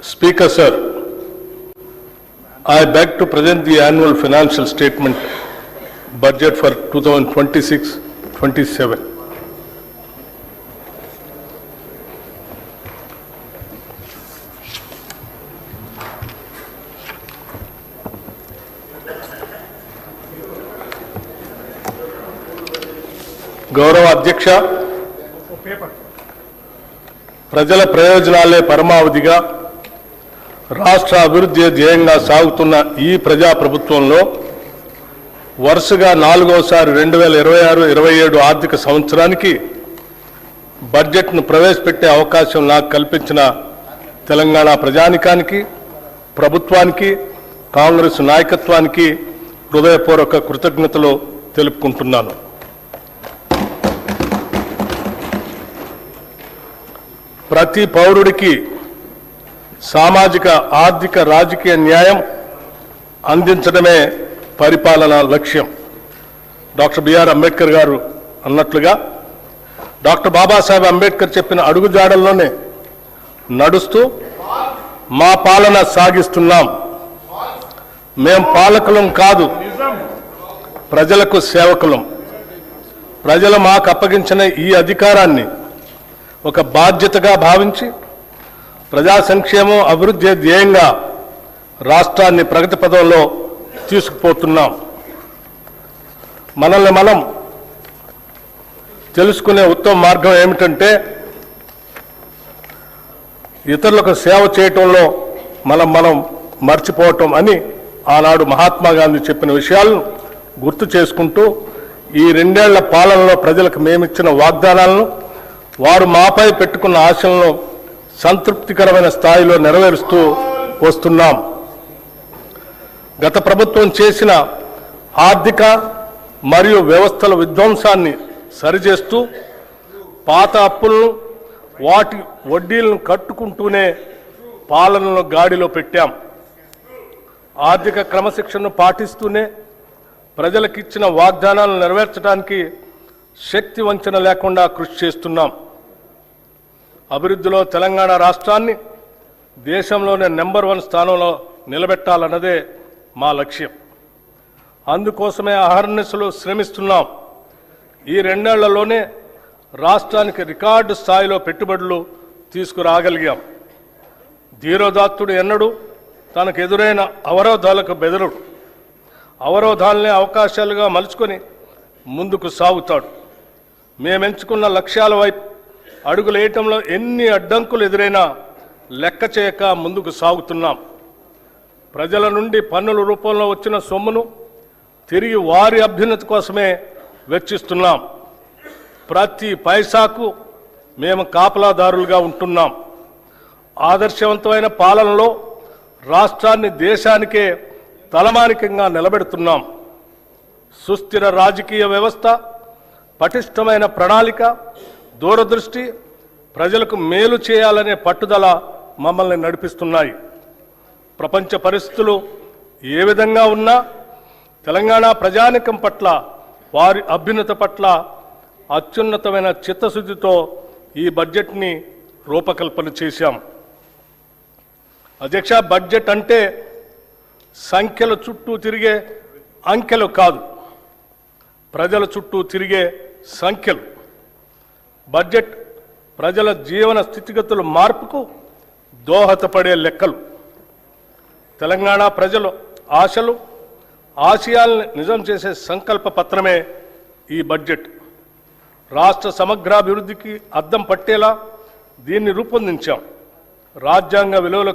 Speaker Sir, I beg to present the annual financial statement budget for 2026-27. గౌరవ అధ్యక్ష, ప్రజల ప్రయోజనాలే పరమావధిగా రాష్ట్ర అభివృద్ధి ధ్యేయంగా సాగుతున్న ఈ ప్రజాప్రభుత్వంలో వరుసగా 4వసారి 2026-27 ఆర్థిక సంవత్సరానికి బడ్జెట్ను ప్రవేశపెట్టే అవకాశం నాకు కల్పించిన తెలంగాణ ప్రజానికానికి, ప్రభుత్వానికి, కాంగ్రెస్ నాయకత్వానికి హృదయపూర్వక కృతజ్ఞతలు తెలుపుకుంటున్నాను. ప్రతి పౌరుడికి సామాజిక, ఆర్థిక, రాజకీయ న్యాయం అందించడమే పరిపాలన లక్ష్యం. డాక్టర్ బిఆర్ అంబేద్కర్ గారు అన్నట్లుగా డాక్టర్ బాబాసాహెబ్ అంబేద్కర్ చెప్పిన అడుగుజాడల్లోనే నడుస్తూ మా పాలన సాగిస్తున్నాం. మేం పాలకులం కాదు, ప్రజలకు సేవకులం. ప్రజలు మాకు అప్పగించిన ఈ అధికారాన్ని ఒక బాధ్యతగా భావించి ప్రజా సంక్షేమం, అభివృద్ధి ధ్యేయంగా రాష్ట్రాన్ని ప్రగతి పథంలో తీసుకుపోతున్నాం. మనల్ని మనం తెలుసుకునే ఉత్తమ మార్గం ఏమిటంటే ఇతరులకు సేవ చేయటంలో మనం మర్చిపోవటం అని ఆనాడు మహాత్మా గాంధీ చెప్పిన విషయాలను గుర్తు చేసుకుంటూ ఈ 2 ఏళ్ల పాలనలో ప్రజలకు మేమిచ్చిన వాగ్దానాలను, వారు మాపై పెట్టుకున్న ఆశలను సంతృప్తికరమైన స్థాయిలో నెరవేరుస్తూ వస్తున్నాం. గత ప్రభుత్వం చేసిన ఆర్థిక మరియు వ్యవస్థల విధ్వంసాన్ని సరిచేస్తూ పాత అప్పులను, వాటి వడ్డీలను కట్టుకుంటూనే పాలనను గాడిలో పెట్టాం. ఆర్థిక క్రమశిక్షణను పాటిస్తూనే ప్రజలకిచ్చిన వాగ్దానాలను నెరవేర్చడానికి శక్తి వంచన లేకుండా కృషి చేస్తున్నాం. అభివృద్ధిలో తెలంగాణ రాష్ట్రాన్ని దేశంలోనే నెంబర్ 1 స్థానంలో నిలబెట్టాలన్నదే మా లక్ష్యం. అందుకోసమే అహర్నిశలు శ్రమిస్తున్నాం. ఈ 2 ఏళ్లలోనే రాష్ట్రానికి రికార్డు స్థాయిలో పెట్టుబడులు తీసుకురాగలిగాం. ధీరోదాత్తుడు ఎన్నడూ తనకు ఎదురైన అవరోధాలకు బెదరుడు. అవరోధాలనే అవకాశాలుగా మలుచుకొని ముందుకు సాగుతాడు. మేమెంచుకున్న లక్ష్యాల వైపు అడుగులేయటంలో ఎన్ని అడ్డంకులు ఎదురైనా లెక్క చేయక ముందుకు సాగుతున్నాం. ప్రజల నుండి పన్నుల రూపంలో వచ్చిన సొమ్మును తిరిగి వారి అభ్యున్నతి కోసమే వెచ్చిస్తున్నాం. ప్రతి పైసాకు మేము కాపలాదారులుగా ఉంటున్నాం. ఆదర్శవంతమైన పాలనలో రాష్ట్రాన్ని దేశానికే తలమానికంగా నిలబెడుతున్నాం. సుస్థిర రాజకీయ వ్యవస్థ, పటిష్టమైన ప్రణాళిక, దూరదృష్టి, ప్రజలకు మేలు చేయాలనే పట్టుదల మమ్మల్ని నడిపిస్తున్నాయి. ప్రపంచ పరిస్థితులు ఏ విధంగా ఉన్నా తెలంగాణ ప్రజానికం పట్ల, వారి అభ్యున్నత పట్ల అత్యున్నతమైన చిత్తశుద్ధితో ఈ బడ్జెట్ని రూపకల్పన చేశాం. అధ్యక్ష, బడ్జెట్ అంటే సంఖ్యల చుట్టూ తిరిగే అంకెలు కాదు, ప్రజల చుట్టూ తిరిగే సంఖ్యలు. బడ్జెట్ ప్రజల జీవన స్థితిగతుల మార్పుకు దోహదపడే లెక్కలు. తెలంగాణ ప్రజల ఆశలు, ఆశయాలను నిజం చేసే సంకల్ప పత్రమే ఈ బడ్జెట్. రాష్ట్ర సమగ్రాభివృద్ధికి అద్దం పట్టేలా దీన్ని రూపొందించాం. రాజ్యాంగ విలువలకు